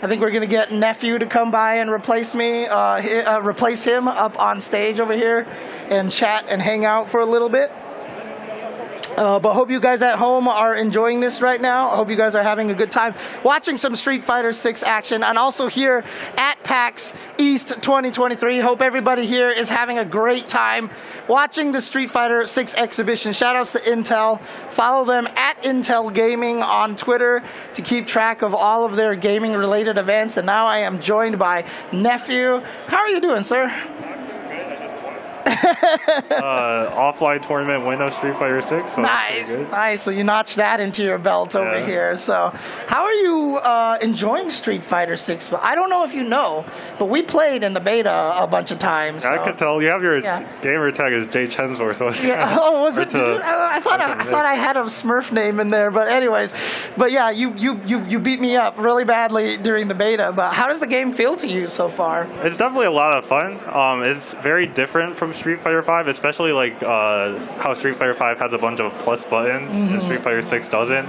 I think we're going to get Nephew to come by and replace me, replace him up on stage over here and chat and hang out for a little bit. But hope you guys at home are enjoying this right now. I hope you guys are having a good time watching some Street Fighter 6 action, and also here at PAX East 2023. Hope everybody here is having a great time watching the Street Fighter 6 exhibition. Shoutouts to Intel. Follow them at Intel Gaming on Twitter to keep track of all of their gaming related events. And now I am joined by Nephew. How are you doing, sir? Offline tournament win of Street Fighter 6. So nice. So you notched that into your belt over here. So how are you enjoying Street Fighter 6? I don't know if you know, but we played in the beta a bunch of times. So. I could tell. You have your gamer tag as James Chen, so it's oh, was it? I thought I had a Smurf name in there, but anyways. But yeah, you beat me up really badly during the beta. But how does the game feel to you so far? It's definitely a lot of fun. It's very different from Street Fighter 5, especially like how Street Fighter 5 has a bunch of plus buttons and Street Fighter 6 doesn't.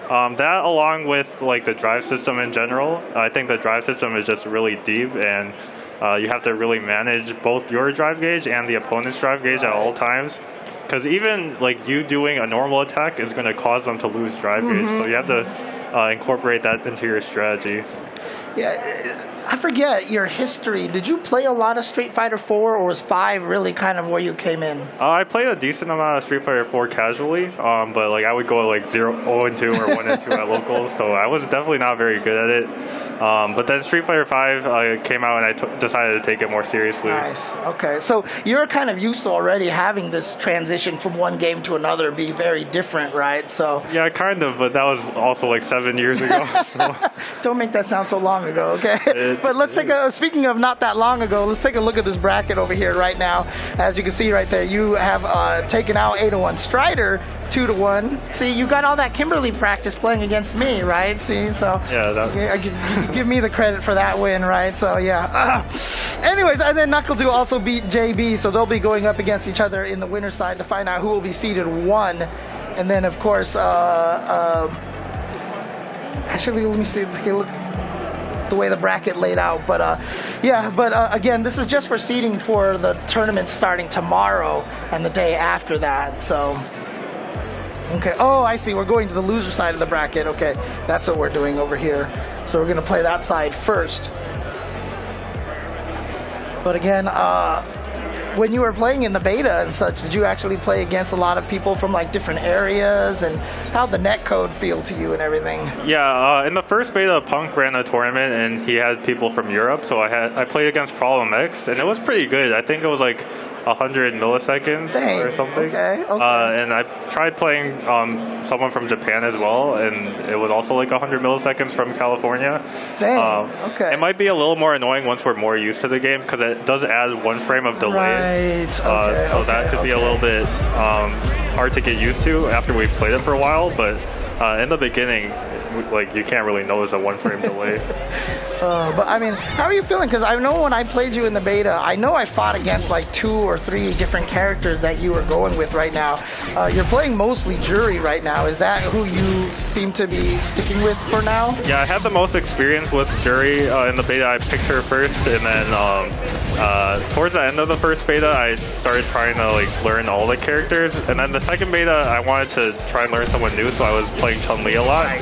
That along with like the drive system in general, I think the drive system is just really deep, and you have to really manage both your drive gauge and the opponent's drive gauge at all times. Because even like you doing a normal attack is going to cause them to lose drive gauge, so you have to incorporate that into your strategy. Yeah. I forget your history. Did you play a lot of Street Fighter 4, or was 5 really kind of where you came in? I played a decent amount of Street Fighter 4 casually, but like I would go like 0-2 or 1-2 at locals, so I was definitely not very good at it. But then Street Fighter 5 came out, and I decided to take it more seriously. Nice. Okay, so you're kind of used to already having this transition from one game to another be very different, right? So yeah, kind of, but that was also like 7 years ago. So. Don't make that sound so long ago, okay? But let's take a, speaking of not that long ago, let's take a look at this bracket over here right now. As you can see right there, you have taken out 801 Strider 2-1. See, you got all that Kimberly practice playing against me, right? See, so yeah, give me the credit for that win, right? So yeah. Anyways, and then NuckleDu also beat JB, so they'll be going up against each other in the winner's side to find out who will be seeded 1. And then of course, actually, let me see. Look the way the bracket laid out, but again, this is just for seeding for the tournament starting tomorrow and the day after that. So okay, oh, I see, we're going to the loser side of the bracket. Okay, that's what we're doing over here, so we're going to play that side first. But again, when you were playing in the beta and such, did you actually play against a lot of people from like different areas, and how'd the netcode feel to you and everything? Yeah, in the first beta, Punk ran a tournament and he had people from Europe, so I played against Problem X, and it was pretty good. I think it was like 100 milliseconds or something. Okay. And I tried playing someone from Japan as well, and it was also like 100 milliseconds from California. Dang. Okay. It might be a little more annoying once we're more used to the game, because it does add 1 frame of delay. Right. So that could be a little bit hard to get used to after we've played it for a while, but in the beginning, like, you can't really notice a 1 frame delay. But I mean, how are you feeling? Because I know when I played you in the beta, I know I fought against like 2 or 3 different characters that you were going with right now. You're playing mostly Jury right now. Is that who you seem to be sticking with for now? Yeah, I had the most experience with Jury in the beta. I picked her first, and then towards the end of the first beta, I started trying to like learn all the characters. And then the second beta, I wanted to try and learn someone new, so I was playing Chun-Li a lot.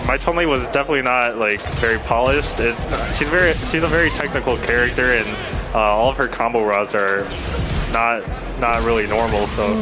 My Chun-Li was definitely not like very polished. She's a very technical character, and all of her combo routes are not really normal. So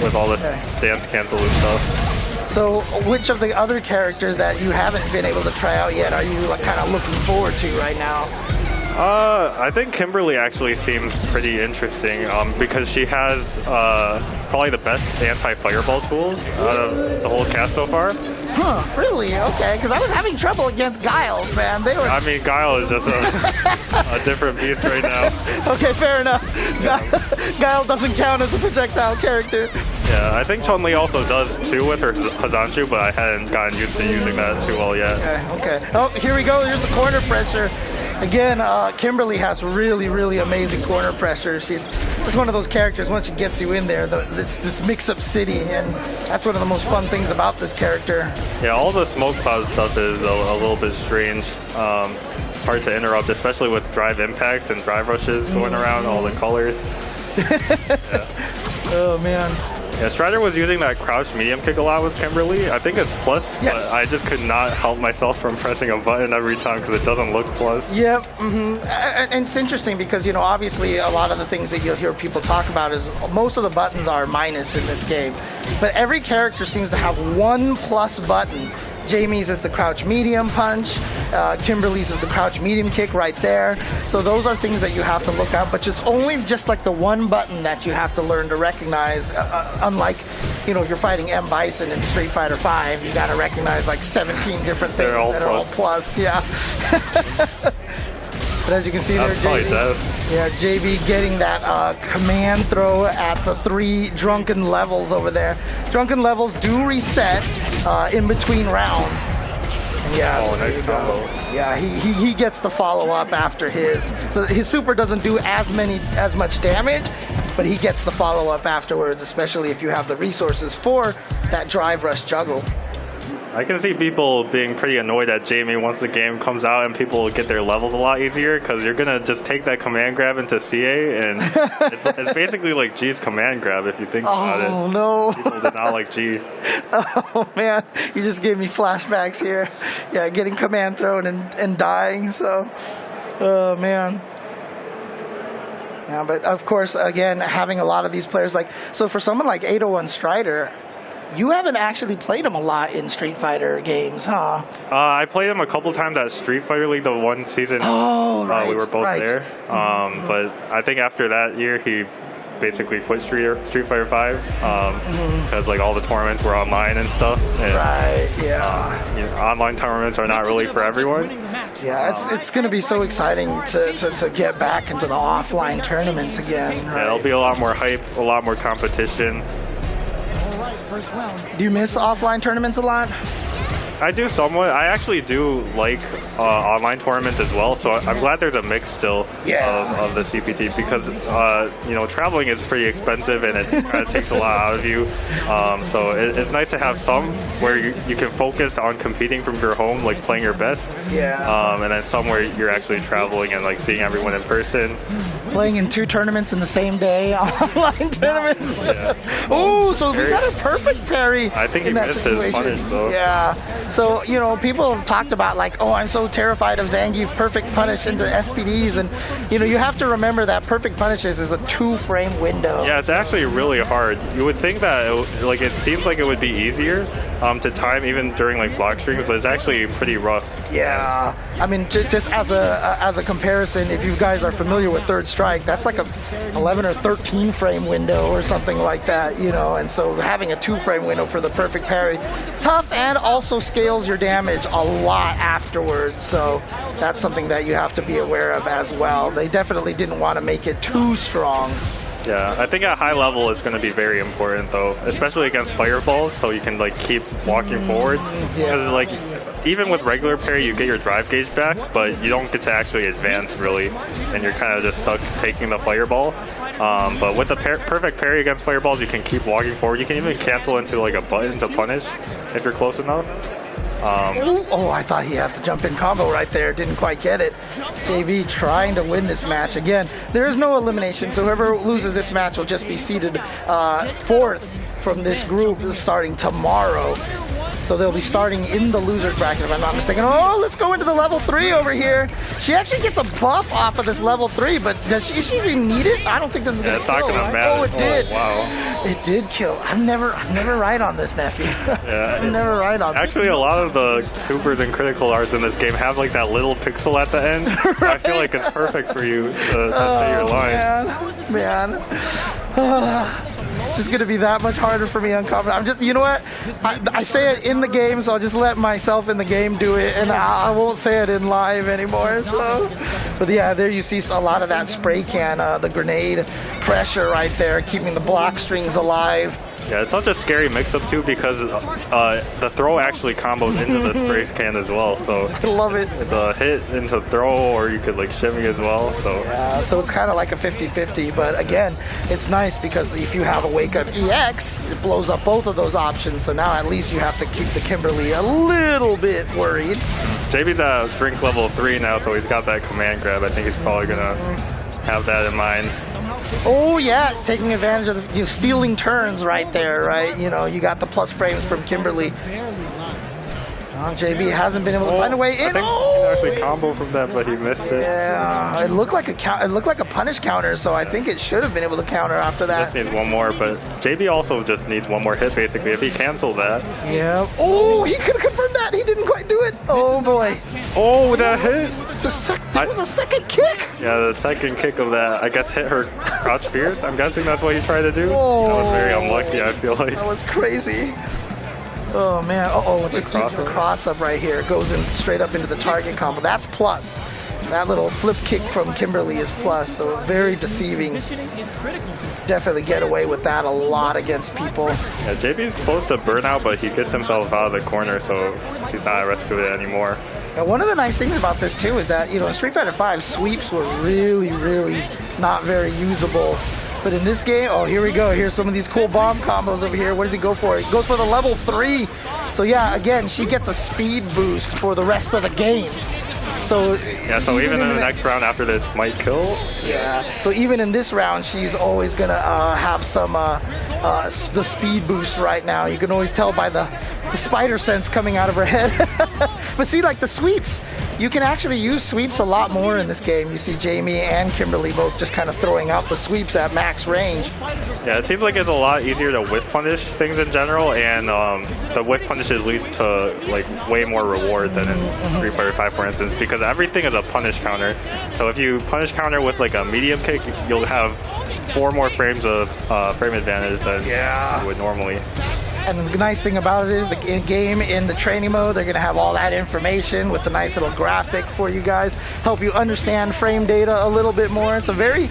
with all the stance cancel and stuff. So which of the other characters that you haven't been able to try out yet are you like kind of looking forward to right now? I think Kimberly actually seems pretty interesting because she has probably the best anti-fireball tools out of the whole cast so far. Huh, really? Okay, because I was having trouble against Giles, man. I mean, Guile is just a different beast right now. Okay, fair enough. Guile doesn't count as a projectile character. Yeah, I think Chun-Li also does too with her Hazanshu, but I hadn't gotten used to using that too well yet. Okay. Oh, here we go. Here's the corner pressure. Again, Kimberly has really amazing corner pressure. She's one of those characters, once she gets you in there, it's this mix-up city, and that's one of the most fun things about this character. Yeah, all the smoke cloud stuff is a little bit strange. Hard to interrupt, especially with drive impacts and drive rushes going around, all the colors. Yeah. Oh, man. Yeah, Strider was using that crouch medium kick a lot with Kimberly. I think it's plus, yes. But I just could not help myself from pressing a button every time because it doesn't look plus. Yep. And it's interesting because, you know, obviously a lot of the things that you'll hear people talk about is most of the buttons are minus in this game. But every character seems to have one plus button. Jamie's is the crouch medium punch, Kimberly's is the crouch medium kick right there. So those are things that you have to look at, but it's only just like the one button that you have to learn to recognize. Unlike, you know, if you're fighting M. Bison in Street Fighter V, you got to recognize like 17 different things that are all plus. Yeah. But as you can see there, JB getting that command throw at the 3 drunken levels over there. Drunken levels do reset in between rounds. And yeah, nice combo. Yeah, he gets the follow-up after his. So his super doesn't do as much damage, but he gets the follow-up afterwards, especially if you have the resources for that drive rush juggle. I can see people being pretty annoyed at Jamie once the game comes out and people get their levels a lot easier because you're going to just take that command grab into CA and it's basically like G's command grab if you think about it. Oh, no. People did not like G. Oh, man. You just gave me flashbacks here. Yeah, getting command thrown and dying, so. Oh, man. Yeah, but of course, again, having a lot of these players like, so for someone like 801 Strider, you haven't actually played him a lot in Street Fighter games, huh? I played him a couple times at Street Fighter League the one season. Oh, right. We were both there. But I think after that year, he basically quit Street Fighter 5 because like all the tournaments were online and stuff. And, right, yeah. You know, online tournaments are not really for everyone. Yeah, it's going to be so exciting to get back into the offline tournaments again. Right? Yeah, it'll be a lot more hype, a lot more competition. Do you miss offline tournaments a lot? I do somewhat. I actually do like online tournaments as well, so I'm glad there's a mix still of the CPT because you know, traveling is pretty expensive and it kind of takes a lot out of you. So it's nice to have some where you can focus on competing from your home, like playing your best. Yeah. And then some where you're actually traveling and like seeing everyone in person. Playing in 2 tournaments in the same day, online tournaments. Yeah. Oh, so we got a perfect parry. I think he missed his punish though. Yeah. So, you know, people have talked about like, oh, I'm so terrified of Zangief perfect punish into SPDs. And, you know, you have to remember that perfect punishes is a 2-frame window. Yeah, it's actually really hard. You would think that, it seems like it would be easier to time even during like block strings, but it's actually pretty rough. Yeah. I mean, just as a comparison, if you guys are familiar with Third Strike, that's like a 11 or 13 frame window or something like that, you know, and so having a 2-frame window for the perfect parry, tough, and also scales your damage a lot afterwards, so that's something that you have to be aware of as well. They definitely didn't want to make it too strong. Yeah, I think at high level it's going to be very important though, especially against fireballs, so you can like keep walking forward. Because like even with regular parry, you get your drive gauge back, but you don't get to actually advance really, and you're kind of just stuck taking the fireball. But with the perfect parry against fireballs, you can keep walking forward. You can even cancel into like a button to punish if you're close enough. Oh, I thought he had the jump in combo right there. Didn't quite get it. JB trying to win this match. Again, there is no elimination, so whoever loses this match will just be seeded 4th from this group starting tomorrow. So they'll be starting in the loser's bracket, if I'm not mistaken. Oh, let's go into the level 3 over here. She actually gets a buff off of this level 3, but does she even need it? I don't think this is going to kill. It's not going to matter. Oh, it did. Oh, wow. It did kill. I'm never right on this, Nephew. Yeah, I'm never right on this. Actually, a lot of the supers and critical arts in this game have like that little pixel at the end. Right? I feel like it's perfect for you to say your line. Man. It's just going to be that much harder for me on combat. I'm just, you know what? I say it in the game, so I'll just let myself in the game do it, and I won't say it in live anymore. So, but yeah, there you see a lot of that spray can, the grenade pressure right there, keeping the block strings alive. Yeah, it's such a scary mix-up too because the throw actually combos into the spray can as well. So I love it. It's a hit into throw, or you could like shimmy as well. So yeah, so it's kind of like a 50-50. But again, it's nice because if you have a wake up EX, it blows up both of those options. So now at least you have to keep the Kimberly a little bit worried. JB's at drink level 3 now, so he's got that command grab. I think he's probably gonna have that in mind. Oh yeah, taking advantage of the stealing turns right there, right? You know, you got the plus frames from Kimberly. JB hasn't been able to find a way in. I think he actually combo from that, but he missed it. Yeah, it looked like a punish counter, so I think it should have been able to counter after that. Just needs one more, but JB also just needs one more hit basically. If he canceled that. Yeah. Oh, he could have confirmed that. He didn't quite do it. Oh boy. Oh, that hit. That was a second kick. Yeah, the second kick of that, I guess, hit her crouch fierce. I'm guessing that's what he tried to do. Oh. That was very unlucky, I feel like. That was crazy. Oh man, just needs the cross up right here. It goes in straight up into the target combo. That's plus. That little flip kick from Kimberly is plus, so very deceiving. Definitely get away with that a lot against people. Yeah, JB's close to burnout, but he gets himself out of the corner, so he's not at risk of it anymore. Now, one of the nice things about this too is that, you know, in Street Fighter V, sweeps were really not very usable. But in this game, oh, here we go. Here's some of these cool bomb combos over here. What does he go for? He goes for the level 3. So yeah, again, she gets a speed boost for the rest of the game. So yeah, so even in the next round after this might kill. Yeah. So even in this round, she's always gonna have some the speed boost right now. You can always tell by the spider sense coming out of her head. But see, like the sweeps, you can actually use sweeps a lot more in this game. You see Jamie and Kimberly both just kind of throwing out the sweeps at max range. Yeah, it seems like it's a lot easier to whiff punish things in general, and the whiff punishes lead to like way more reward than in Street Fighter 5, for instance, because everything is a punish counter. So if you punish counter with like a medium kick, you'll have 4 more frames of frame advantage than you would normally. And the nice thing about it is the game in the training mode, they're going to have all that information with the nice little graphic for you guys, help you understand frame data a little bit more. It's a very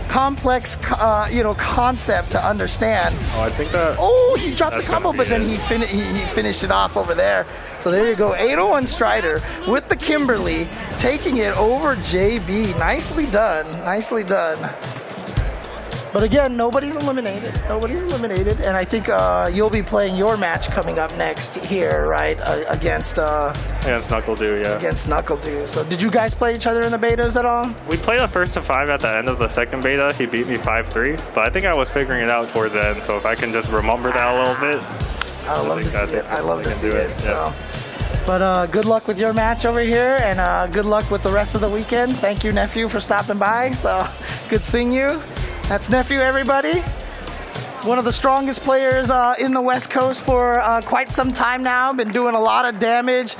complex, concept to understand. Oh, I think that. Oh, he dropped the combo, but then he finished it off over there. So there you go, 801 Strider with the Kimberly taking it over JB. Nicely done, nicely done. But again, nobody's eliminated. Nobody's eliminated, and I think you'll be playing your match coming up next here, right? Against NuckleDu, yeah. Against NuckleDu. So, did you guys play each other in the betas at all? We played the first to 5 at the end of the second beta. He beat me 5-3, but I think I was figuring it out towards the end. So if I can just remember that a little bit, I love to see it. I love to see it. So. But good luck with your match over here, and good luck with the rest of the weekend. Thank you, Nephew, for stopping by. So good seeing you. That's Nephew, everybody. One of the strongest players in the West Coast for quite some time now. Been doing a lot of damage.